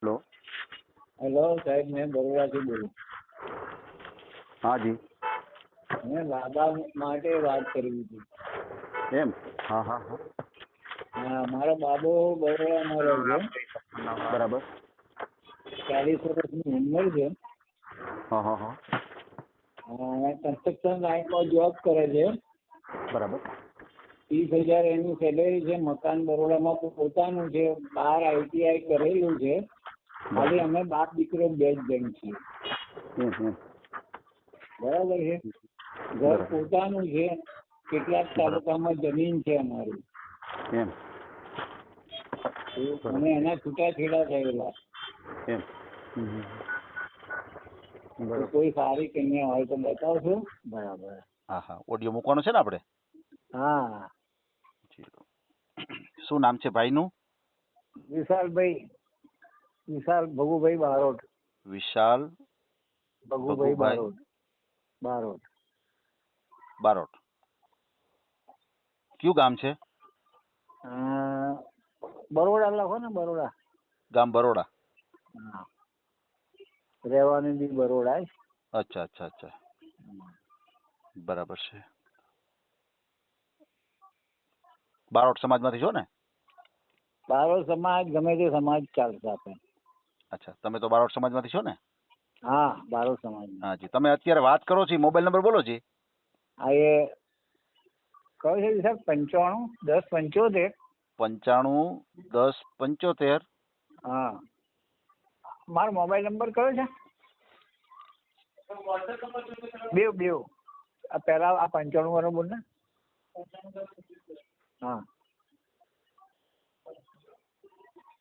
Hello. Hello સાહેબ, મેં બરોડાથી બોલું. હા જી. મેં બાબા માટે વાત કરવી હતી. એમ? હા હા હા. હા, મારો બાબો બરોડામાં રહે છે. બરાબર. 40 વર્ષની ઉંમર છે. હા હા હા. અને કન્સ્ટ્રક્શન લાઈનમાં જોબ કરે છે. બરાબર. 30,000 એની સેલેરી છે. મકાન બરોડામાં પોતાનું છે. 12 ITI કરેલું છે. ખાલી અમે બાપ દીકરો 2 જ જણ છીએ. બરાબર છે. ઘર પોતાનું છે. કેટલાક તાલુકામાં જમીન છે અમારી. એમ? અને એના છૂટાછેડા થયેલા. એમ? તો કોઈ સારી કન્યા હોય તો બતાવશો? બરાબર. હા હા. ઓડિયો મૂકવાનો છે ને આપણે? હા. શું નામ છે ભાઈનું? વિશાલભાઈ ભગુભાઈ બારોટ. વિશાલ ભગુભાઈ ભગુભાઈ બારોટ. કયું ગામ છે? બરોડા લખો ને, બરોડા. ગામ બરોડા. હા. રહેવાનું બી બરોડા. અચ્છા અચ્છા અચ્છા. બરાબર છે. બારોટ સમાજમાંથી છો ને? બારોટ સમાજ ગમે તે સમાજ ચાલશે આપણે. અચ્છા, તમે તો બારોટ સમાજમાંથી છો ને? હા, બારોટ સમાજ. હા જી. તમે અત્યારે વાત કરો છો, મોબાઈલ નંબર બોલો જી. હા, એ કયો છે સર? 95 10 75. 95 10 75. હા. મારો મોબાઈલ નંબર કયો છે? બે. આ પહેલા આ 95 વાળો બોલ ને. હા.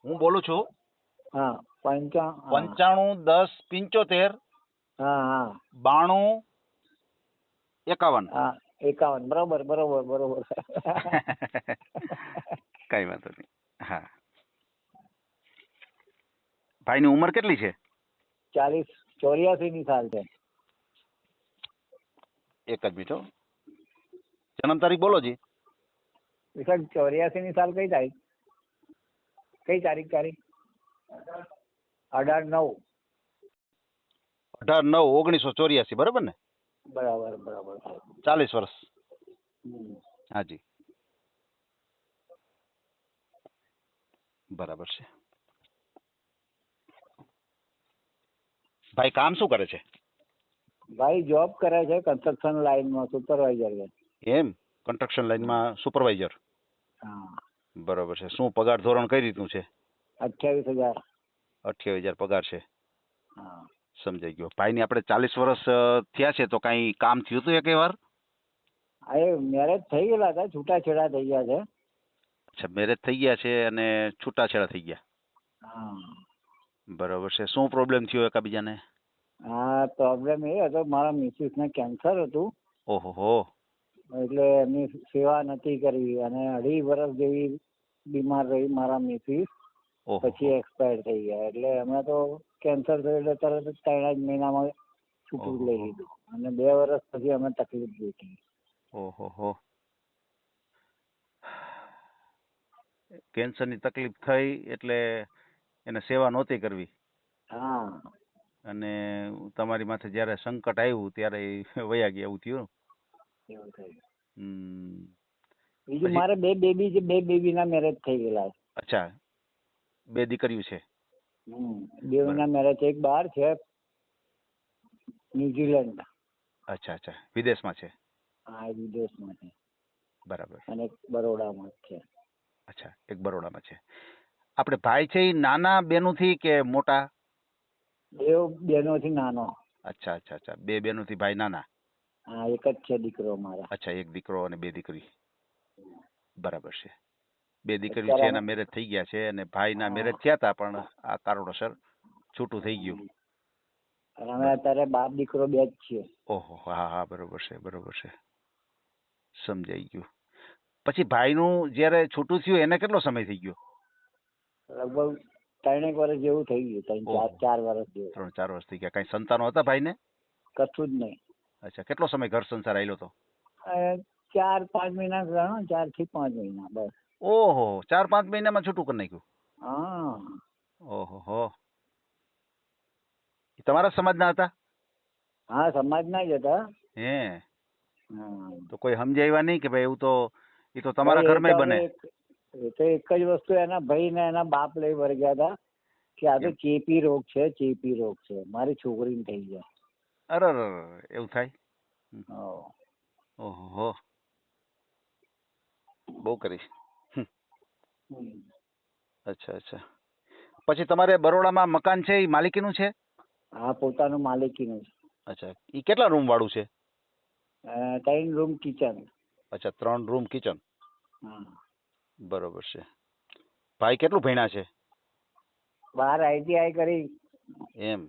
હું બોલું છું. હા. 95 10 75. હા હા. 92 51. હા, 51. બરોબર. કઈ વાંધો નહીં. હા. ભાઈની ઉંમર કેટલી છે? 84 ની સાલ છે. એક જ મિનિટ હો. જન્મ તારીખ બોલો જી. 84 ની સાલ કઈ તારીખ? 18/9. 18/9/1984. બરાબર ને? બરાબર. 40 વર્ષ. હાજી. બરાબર છે. ભાઈ કામ શું કરે છે? ભાઈ જોબ કરે છે કન્સ્ટ્રક્શન લાઈનમાં, સુપરવાઇઝર છે. એમ? કન્સ્ટ્રક્શન લાઈનમાં સુપરવાઇઝર. હા. બરાબર છે. શું પગાર ધોરણ કઈ રીતનું છે? 28,000. 28,000 પગાર છે. હા. સમજાઈ ગયો. ભાઈની આપણે 40 વર્ષ થયા છે, તો કાંઈ કામ થયું હતું એક વાર? હા, એ મેરેજ થઈ ગયેલા હતા, છૂટાછેડા થઈ ગયા છે. અચ્છા, મેરેજ થઈ ગયા છે અને છૂટાછેડા થઈ ગયા. હા. બરાબર છે. શું પ્રોબ્લેમ થયો એકાબીજાને? હા, પ્રોબ્લેમ એ હતો, મારા મિસિસને કેન્સર હતું. ઓહો હો. એટલે એમની સેવા નથી કરવી અને 2.5 વર્ષ જેવી બીમાર રહી મારા મિસિસ. પછી એક્સપાયર થઈ ગયા. એટલે અમે તો કેન્સર થયું એટલે તરત જ 3 જ મહિનામાં છૂટું લઈ લીધું અને 2 વર્ષ પછી અમે તકલીફ જોઈ. ઓહો. કેન્સરની તકલીફ થઈ એટલે એને સેવા નહોતી કરવી. હા. અને તમારી માથે જ્યારે સંકટ આવ્યું ત્યારે વયા ગયા, એવું થયું. એવું થયું. બીજું પછી મારે 2 બેબી છે. 2 બેબીના મેરેજ થઈ ગયેલા. અચ્છા, 2 દીકરીઓ છે. બેવના મેરેજ એક બહાર છે, ન્યુઝીલેન્ડ. અચ્છા. વિદેશમાં છે. હા, વિદેશમાં છે. બરાબર. અને એક બરોડામાં છે. અચ્છા, એક બરોડામાં છે. આપણે ભાઈ છે એ નાના બેનુંથી કે મોટા? 2 બહેનોથી નાનો. અચ્છા. 2 બેનુંથી ભાઈ નાના. હા, એક જ છે દીકરો મારા. અચ્છા, એક દીકરો અને 2 દીકરી. બરાબર છે. 2 દીકરી છે, એના મેરેજ થઈ ગયા છે અને ભાઈના મેરેજ થયા હતા, પણ આ કારણોસર છૂટું થઈ ગયું. અને અમે અત્યારે બાપ દીકરો 2 જ છીએ. ઓહો. હા, બરોબર છે. સમજાઈ ગયું. પછી ભાઈનું જ્યારે છૂટું થયું એને કેટલો સમય થઈ ગયો? લગભગ 3 વર્ષ જેવું થઈ ગયું. 4 વર્ષ જેવું. 3-4 વર્ષ થઈ ગયા. કઈ સંતાનો હતા ભાઈને? કશું જ નહીં. અચ્છા, કેટલો સમય ઘર સંસાર આયલો હતો? 4-5 મહિના ગણો. 4 થી 5 મહિના બસ. ઓહો, 4-5 મહિનામાં છૂટું કરી નાખ્યું? હા. ઓહો. તમારા સમાજના હતા? હા, સમાજના જ હતા. હે, હા. તો કોઈ સમજાવ્યા નહીં કે ભાઈ એવું તો એ તો તમારા ભાઈ, ઘરમાં બને? એ તો એક જ વસ્તુ એના ભાઈ ને એના બાપ લઈ વર્ગ્યા હતા કે આ તો એમ. ચેપી રોગ છે, ચેપી રોગ છે, મારી છોકરીને થઈ ગયા. અરે એવું થાય? હોવ. ઓહો, બહુ કરી. હમ. અચ્છા અચ્છા. પછી તમારે બરોડામાં મકાન છે એ માલિકીનું છે? હા, પોતાનું માલિકીનું છે. અચ્છા, એ કેટલા રૂમ વાળું છે? 3 રૂમ કિચન. અચ્છા, 3 રૂમ કિચન. હા. બરોબર છે. ભાઈ કેટલું ભણ્યા છે? 12 ITI કરી. એમ,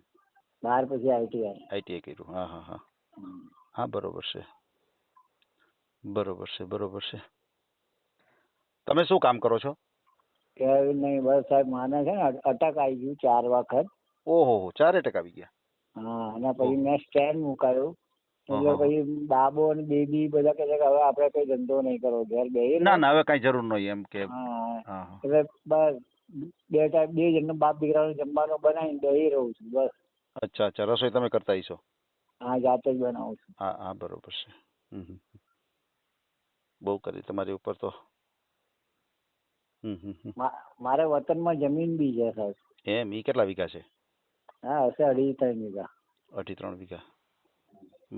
12 પછી ITI. આઈટીઆઈ કર્યું. હા હા હા હા, બરોબર છે બરોબર છે બરોબર છે. તમે શું કામ કરો છો? કહેવું નહીં, બસ સાહેબ માને છે ને અટક આવી ગયું 4 વખત. ઓહો, 4% આવી ગયા. હા, અને પછી મેં સ્ટેન્ડ મુકાયું. એટલે ઓહો. પછી બાબો અને બેબી બધા કહે છે કે હવે આપણે કઈ ધંધો નહીં કરવો, ઘેર બેહી ના રહો. ના, હવે કઈ જરૂર નહીં એમ કે. હા, હા હા. એટલે બસ 2 જણનો બાપ દીકરાનો જમવાનું બનાવીને બેહી રહું છું બસ. અચ્છા અચ્છા, રસોઈ તમે કરતા હશો? હા, જાતે જ બનાવું છું. હા હા, બરોબર છે. હમ. બહુ કરી તમારી ઉપર તો. હમ. મારે વતનમાં જમીન બી છે સાહેબ. એમ, ઈ કેટલા વીઘા છે? હા, હશે 2.5-3 વીઘા. 2.5-3 વીઘા.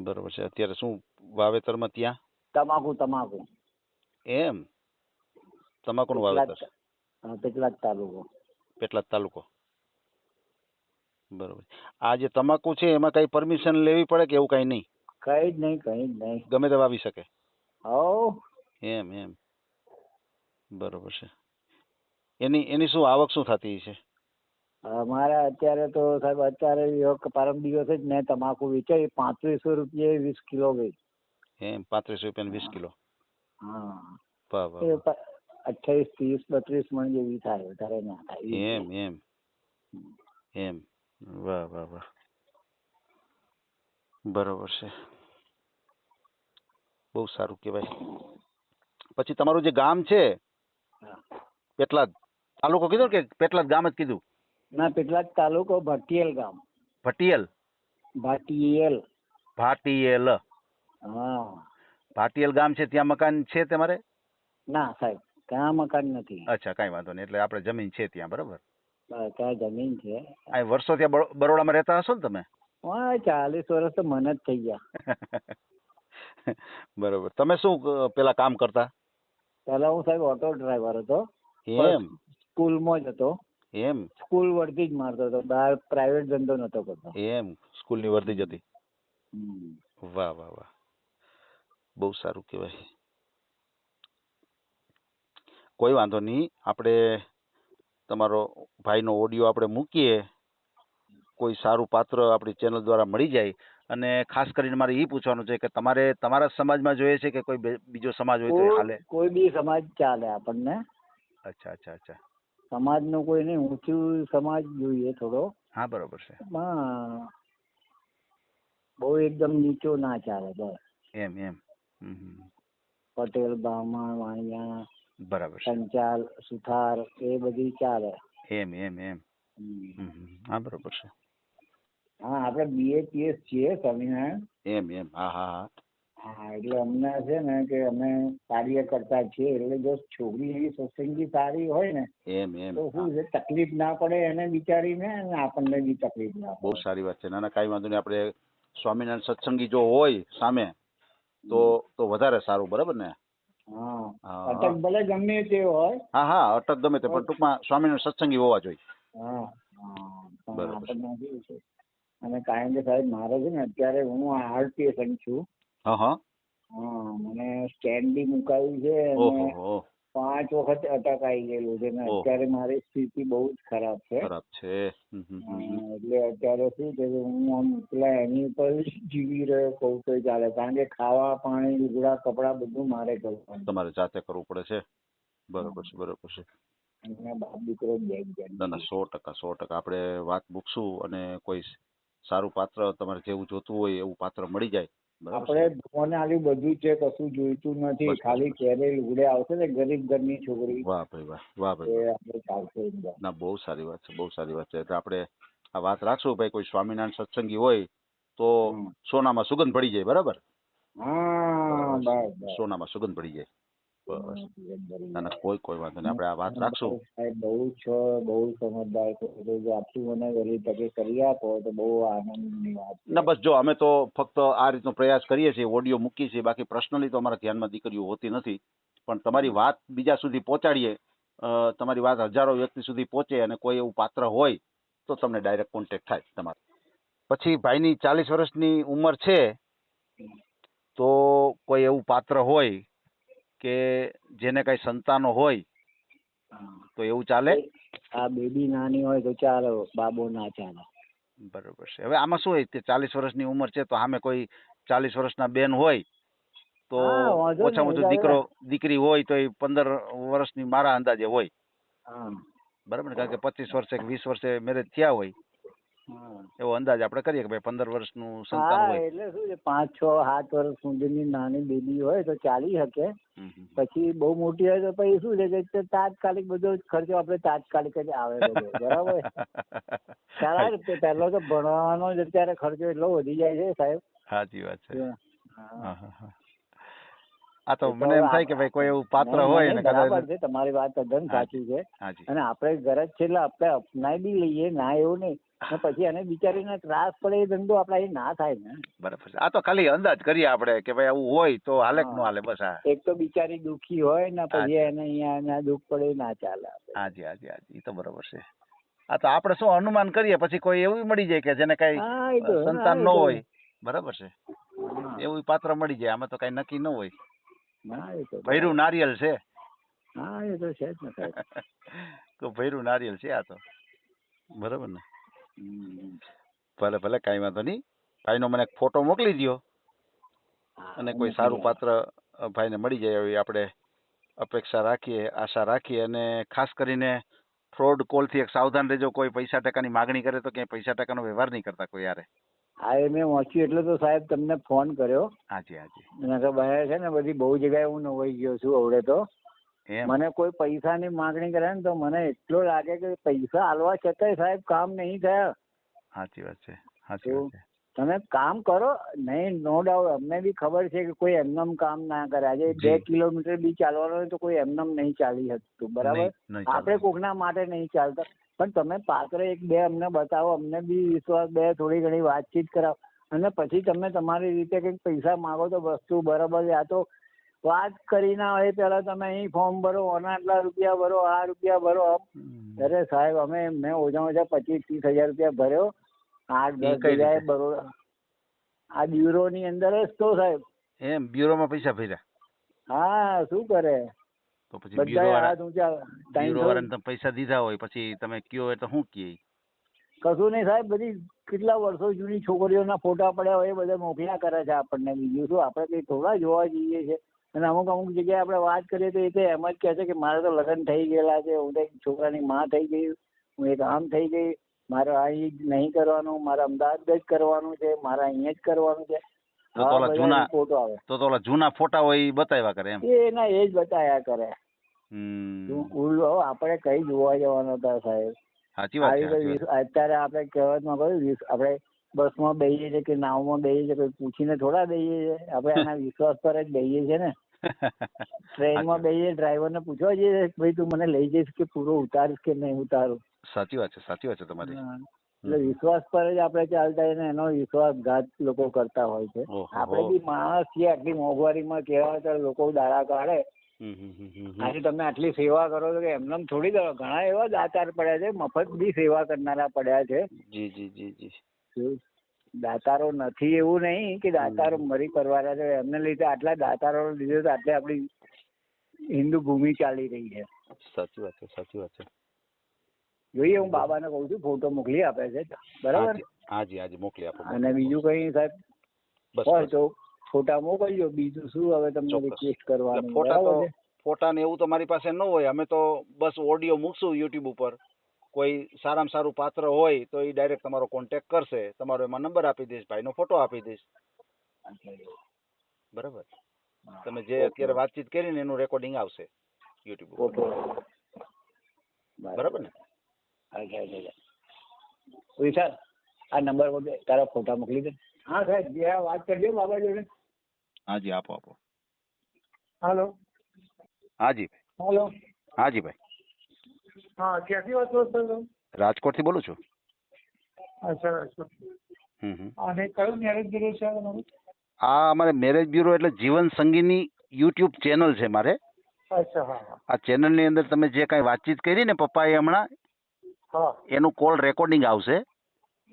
બરોબર છે. અત્યારે શું વાવેતરમાં ત્યાં? તમાકુ. એમ, તમાકુનું વાવેતર. પેટલાદ તાલુકો. પેટલાદ તાલુકો. બરોબર. આ જે તમાકુ છે એમાં કઈ પરમિશન લેવી પડે કે એવું કઈ નહીં? કઈ જ નહીં. ગમે તે વાવી શકે? હવ. એમ. બરોબર છે. એની શું આવક શું થતી છે? અમારે અત્યારે તો સાહેબ પરમ દિવસે જ મેં તમાકુ વેચાઈ 3500 રૂપિયા 20 કિલો ગઈ. એમ, 35 રૂપિયા 20 કિલો. હા. વાહ વાહ વાહ. 28, 30, 32 મણ જેવી થાય, વધારે ના થાય. એમ. વાહ વાહ વાહ. બરોબર છે. બહુ સારું કહેવાય. પછી તમારું જે ગામ છે પેટલાદ તાલુકો કીધો કે પેટલાદ ગામ જ કીધું? ના, પેટલાદ તાલુકો, ભાટિયેલ ગામ. ભાટિયેલ. હા. ભાટિયેલ ગામ છે, ત્યાં મકાન છે તમારે? ના સાહેબ, ત્યાં મકાન નથી. અચ્છા, કઈ વાંધો નહીં. એટલે આપણે જમીન છે ત્યાં, બરોબર? ત્યાં જમીન છે. આ વર્ષો ત્યાં બરોડામાં રહેતા હશો ને તમે? 40 વર્ષ તો મને જ થઈ ગયા. બરોબર. તમે શું પેલા કામ કરતા? પેલા હું સાહેબ ઓટો ડ્રાઈવર હતો. એમ. સ્કૂલમાં જ હતો. એમ. સ્કૂલ વર્ધી જ મારતો હતો, બહાર પ્રાઇવેટ ધંધો નતો કરતો. એમ, સ્કૂલની વર્ધી જ હતી. વાહ વાહ વાહ, બહુ સારું કહેવાય. કોઈ વાંધો નહીં, આપણે તમારો ભાઈનો ઓડિયો આપણે મૂકીએ, કોઈ સારું પાત્ર આપણી ચેનલ દ્વારા મળી જાય. અને ખાસ કરીને મારે એ પૂછવાનું છે કે તમારે તમારા સમાજમાં જોઈએ છે કે કોઈ બીજો સમાજ હોય તો એ હાલે? કોઈ બી સમાજ ચાલે આપણને. અચ્છા અચ્છા અચ્છા. સમાજનો કોઈ નહીં, ઊંચું સમાજ જોઈએ થોડો. હા, બરોબર છે. બહુ એકદમ નીચો ના ચાલે બસ. એમ. પટેલ, બ્રાહ્મણ, વાણિયા, બરાબર છે. પંચાલ, સુથાર એ બધી ચાલે. એમ. હા, બરોબર છે. હા, આપણે BAPS છીએ સ્વામિનારાયણ. એમ. હા હા હા. હા, એટલે અમને છે ને કે અમે કાર્ય કરતા છીએ, એટલે જો છોકરી એવી સત્સંગી સારી હોય ને એમ. તો શું છે, તકલીફ ના પડે એને બિચારીને, અને આપણને બી તકલીફ ના પડે. બહુ સારી વાત છે. ના ના, કાંઈ વાંધો નહીં. આપણે સ્વામિનારાયણ સત્સંગી જો હોય સામે તો વધારે સારું, બરાબર ને? હા, અટક ભલે ગમે તે હોય. હા, અટક ગમે તે, પણ ટૂંકમાં સ્વામિનારાયણ સત્સંગી હોવા જોઈએ. હા, પણ બરાબર. આપણને કેવું છે, અને કારણ કે સાહેબ મારે છે ને અત્યારે હું હાર્ટ પેશન્ટ છું. હા, મને સ્ટેન્ડ બી મુકાયું છે અને 5 વખત અટક આવી ગયેલું છે ને અત્યારે મારી સ્થિતિ બહુ જ ખરાબ છે. એટલે અત્યારે શું છે કે હું આમ પેલા એની ઉપર જીવી રહ્યો કહું તો ચાલે, કારણ કે ખાવા, પાણી, લુગડા, કપડા બધું મારે કરવાનું. તમારે જાતે કરવું પડે છે. બરોબર છે. બાપ દીકરો બે ના ના, 100%. આપણે વાત મૂકશું અને કોઈ સારું પાત્ર તમારે જેવું જોતું હોય એવું પાત્ર મળી જાય. આપણે ભગવાને આલ્યું બધું છે, કશું જોઈતું નથી, ખાલી ઘેરે લુગડે આવશે ને ગરીબ ઘરની છોકરી. વાહ ભાઈ વાહ. આપણે ચાલશે. ના, બહુ સારી વાત છે. એટલે આપણે આ વાત રાખશું ભાઈ, કોઈ સ્વામિનારાયણ સત્સંગી હોય તો હમ. સોનામાં સુગંધ પડી જાય, બરાબર? હા બસ, બસ બસ. સોનામાં સુગંધ પડી જાય. બસ, બરાબર. ના ના, કોઈ વાંધો નહીં, આપણે આ વાત રાખશું. સાહેબ બહુ છો, બહુ સમજદાર છો, તો જો આટલું મને વહેલી તકે કરી આપો તો બહુ આનંદની વાત છે. ના બસ જો, અમે તો ફક્ત આ રીતનો પ્રયાસ કરીએ છીએ, ઓડિયો મૂકીએ છીએ, બાકી પર્સનલી તો અમારા ધ્યાનમાં દીકરીઓ હોતી નથી. પણ તમારી વાત બીજા સુધી પહોંચાડીએ, તમારી વાત હજારો વ્યક્તિ સુધી પહોંચે, અને કોઈ એવું પાત્ર હોય તો તમને ડાયરેક્ટ કોન્ટેક્ટ થાય તમારે. પછી ભાઈની 40 વર્ષની ઉંમર છે, તો કોઈ એવું પાત્ર હોય કે જેને કઈ સંતાનો હોય હા. તો એવું ચાલે? આ બેબી નાની હોય તો ચાલો, બાબો ના ચાલે. બરોબર છે. હવે આમાં શું હોય કે 40 વર્ષની ઉંમર છે, તો સામે કોઈ 40 વર્ષના બેન હોય તો હા વાંધો ઓછામાં નહીં ઓછું દાદા. દીકરી હોય તો એ 15 વર્ષની મારા અંદાજે હોય, હા બરાબર ને? કારણ કે 25 વર્ષે કે 20 વર્ષે મેરેજ થયા હોય હા. એવો અંદાજ આપણે કરીએ કે ભાઈ 15 વર્ષનું સંતાન હા હોય. એટલે શું છે, 5, 6, 7 વર્ષ સુધીની નાની બેબી હોય તો ચાલી શકે. હમ, હમ. પછી બહુ મોટી હોય તો પછી શું છે કે તાત્કાલિક બધો ખર્ચો આપણે તાત્કાલિક જ આવે બધો, બરાબર. ચાલે ને, પહેલો તો ભણવાનો જ અત્યારે ખર્ચો એટલો વધી જાય છે સાહેબ. સાચી વાત છે. હા. હા, હા, હા. આ તો એ તો મને હવે એમ થાય કે ભાઈ કોઈ એવું પાત્ર હોય નહીં, ને કદાચ. બરાબર છે, તમારી વાત તદ્દન સાચી છે. હાજી. અને આપણે ગરજ છે એટલે આપણે અપનાવી બી લઈએ, ના એવું નહીં. ને પછી એને બિચારીને ત્રાસ પડે એ ધંધો આપણા એ ના થાય ને. બરાબર છે. આ તો ખાલી અંદાજ કરીએ આપણે કે ભાઈ આવું હોય તો હાલે કે ન હાલે, બસ. હા, એક તો બિચારી દુખી હોય ને પછી એને અહીંયા દુઃખ પડે, ના ચાલે. હાજી, હાજી, હાજી, એ તો બરોબર છે. આ તો આપણે શું અનુમાન કરીએ, પછી કોઈ એવું મળી જાય કે જેને કઈ હા એ તો સંતાન ન હોય, બરાબર છે, હા. એવું પાત્ર મળી જાય. આમાં તો કઈ નક્કી ન હોય. હા એ તો ભૈરું નારિયેલ છે. હા એ તો છે જ ને સાહેબ. તો ભૈરું નારિયેલ છે આ તો, બરાબર ને? હમ. ભલે ભલે, કાંઈ વાંધો નહીં. ભાઈનો મને એક ફોટો મોકલી દો, હા, અને કોઈ સારું પાત્ર ભાઈને મળી જાય એવી આપણે અપેક્ષા રાખીએ, આશા રાખીએ. અને ખાસ કરીને ફ્રોડ કોલથી એક સાવધાન રહેજો. કોઈ પૈસા ટકાની માગણી કરે તો ક્યાંય પૈસા ટકાનો વ્યવહાર નહીં કરતા કોઈ યારે. હા એ મેં વાંચ્યું એટલે તો સાહેબ તમને ફોન કર્યો. હાજી, હાજી. એના તો બહાર છે ને બધી બહુ જગ્યાએ હું નવાઈ ગયો છું હવે તો. એમ? મને કોઈ પૈસાની માગણી કરે ને તો મને એટલો લાગે કે પૈસા આલવા છતાંય સાહેબ કામ નહીં થયા. સાચી વાત છે, સાચી વાત છે. તમે કામ કરો નહીં, નો ડાઉટ, અમને બી ખબર છે કે કોઈ એમનેમ કામ ના કરે. આજે 2 કિલોમીટર બી ચાલવાનું હોય તો કોઈ એમનેમ નહીં ચાલી શકતું, બરાબર. આપણે કોકના માટે નહીં ચાલતા, પણ તમે પાત્ર 1-2 અમને બતાવો, અમને બી વિશ્વાસ, 2 થોડી ઘણી વાતચીત કરાવો, અને પછી તમે તમારી રીતે કંઈક પૈસા માગો તો વસ્તુ બરાબર છે. આ તો વાત કરી ના હોય પેલા તમે અહીં ફોર્મ ભરો, આટલા રૂપિયા ભરો, આ રૂપિયા ભરો. અરે સાહેબ, મેં ઓછામાં ઓછા 25-30 હજાર રૂપિયા ભર્યો 8-10 જગ્યાએ બરોડા, આ બ્યુરો ની અંદર જ તો સાહેબ. એમ? બ્યુરોમાં પૈસા ભર્યા? હા, શું કરે તો પછી બધા હાથ ઊંચા. બ્યુરો વાળાને તમે પૈસા દીધા હોય પછી તમે કયો એટલે શું કહે? કશું નહીં સાહેબ, બધી કેટલા વર્ષો જૂની છોકરીઓના ફોટા પડ્યા હોય એ બધા મોકલ્યા કરે છે આપણને. બીજું શું, આપણે કઈ થોડા જોવા જઈએ છે. અને અમુક જગ્યાએ આપણે વાત કરીએ તો એ તો એમ જ કહે છે કે મારે તો લગ્ન થઈ ગયેલા છે, હું તો એક છોકરાની માં થઈ ગઈ, હું એક આમ થઈ ગઈ, મારે અહીં જ નહીં કરવાનું, મારે અમદાવાદ જ કરવાનું છે, મારે અહીંયા જ કરવાનું છે. ફોટો આવે તો ઓલા જૂના ફોટા હોય એ બતાવ્યા કરે એમ? એના એ જ બતાવ્યા કરે. આપણે કઈ જોવા જવાનો હતા સાહેબ? સાચી વાત છે. અત્યારે આપણે કહેવતમાં કહ્યું, આપણે બસમાં બેસીએ છીએ કે નાવમાં બેસીએ છીએ, કોઈ પૂછીને થોડા બેસીએ છીએ. આપણે એના વિશ્વાસ પર જ બેસીએ છીએ ને. ટ્રેનમાં બેસીએ, ડ્રાઈવરને પૂછવા જઈએ ભાઈ તું મને લઈ જઈશ કે પૂરો ઉતારીશ કે નહીં ઉતારું? સાચી વાત છે, સાચી વાત છે તમારી. એટલે વિશ્વાસ પર જ આપણે ચાલતા હોય ને એનો વિશ્વાસઘાત લોકો કરતા હોય છે. આપણે બી માણસ છીએ, આટલી મોંઘવારીમાં કેવા તો લોકો દાડા કાઢે. આજે તમે આટલી સેવા કરો છો કે એમને થોડી કરો. ઘણા એવા દાતાર પડ્યા છે, મફત બી સેવા કરનારા પડ્યા છે. જી જી જી જી. દાતારો નથી એવું નહીં કે દાતારો મરી પરવાર્યા છે, એમને લીધે આટલા દાતારો લીધે તો આટલે આપણી હિન્દુ ભૂમિ ચાલી રહી છે. સાચી વાત છે, સાચી વાત છે. જોઈએ, હું બાબાને કહું છું, ફોટો મોકલી આપે છે, બરાબર? હાજી હાજી, મોકલી આપો. અને બીજું કઈ સાહેબ હોય તો ફોટા મોકલજો. બીજું શું હવે તમને રિક્વેસ્ટ કરવાનું? ફોટા ને એવું તો મારી પાસે ન હોય. અમે તો બસ ઓડિયો મૂકશું યુટ્યુબ ઉપર. કોઈ સારામાં સારું પાત્ર હોય તો એ ડાયરેક્ટ તમારો કોન્ટેક્ટ કરશે. તમારો એમાં નંબર આપી દઈશ, ભાઈનો ફોટો આપી દઈશ, બરાબર? તમે જે અત્યારે વાતચીત કરી ને એનું રેકોર્ડિંગ આવશે યુટ્યુબ ઉપર, બરાબર ને? વિશાલ આ નંબર પર તારા ફોટા મોકલી દે. હા સાહેબ જે વાત કરજો બાબા જોડે. હાજી આપો આપો. હાલો. હાજી હાલો. હાજી ભાઈ. હા ક્યાંથી વાત કરો છો? રાજકોટથી બોલું છું. અચ્છા રાજકોટ. હમ. અને કયું મેરેજ બ્યુરો છે તમારું? આ અમારે મેરેજ બ્યુરો એટલે જીવન સંગીની યુટ્યુબ ચેનલ છે મારે. અચ્છા હા હા. આ ચેનલની અંદર તમે જે કાંઈ વાતચીત કરી ને પપ્પાએ હમણાં હા. એનું કોલ રેકોર્ડિંગ આવશે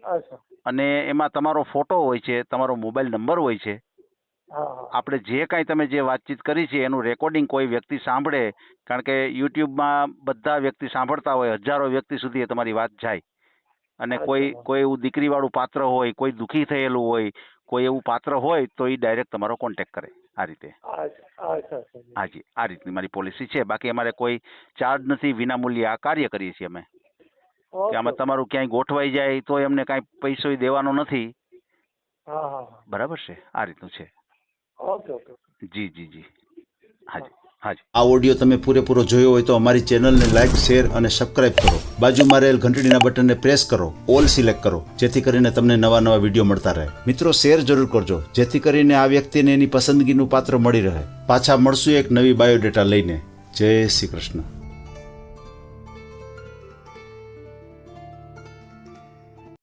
અચ્છા. અને એમાં તમારો ફોટો હોય છે, તમારો મોબાઈલ નંબર હોય છે. હા હા. આપણે જે કાંઈ તમે જે વાતચીત કરી છે એનું રેકોર્ડિંગ કોઈ વ્યક્તિ સાંભળે, કારણ કે યુટ્યુબમાં બધા વ્યક્તિ સાંભળતા હોય, હજારો વ્યક્તિ સુધી એ તમારી વાત જાય. અને કોઈ એવું દીકરીવાળું પાત્ર હોય, કોઈ દુઃખી થયેલું હોય, કોઈ એવું પાત્ર હોય તો એ ડાયરેક્ટ તમારો કોન્ટેક્ટ કરે આ રીતે. હાજી આ રીતની મારી પોલિસી છે. બાકી અમારે કોઈ ચાર્જ નથી, વિનામૂલ્યે આ કાર્ય કરીએ છીએ અમે. કે આમાં તમારું ક્યાંય ગોઠવાઈ જાય તો એમને કાંઈ પૈસો દેવાનો નથી. બરાબર છે, આ રીતનું છે. Okay okay. જી જી જી. હાજી હાજી. આ ઓડિયો તમે પૂરેપૂરો જોયો હોય તો અમારી ચેનલને લાઇક, શેર અને સબસ્ક્રાઇબ કરો. બાજુમાં રહેલ ઘંટડીના બટનને પ્રેસ કરો, ઓલ સિલેક્ટ કરો, જેથી કરીને તમને નવા નવા વિડીયો મળતા રહે. મિત્રો શેર જરૂર કરજો, જેથી કરીને આ વ્યક્તિને એની પસંદગીનું પાત્ર મળી રહે. પાછા મળશું એક નવી બાયોડેટા લઈને. જય શ્રી કૃષ્ણ.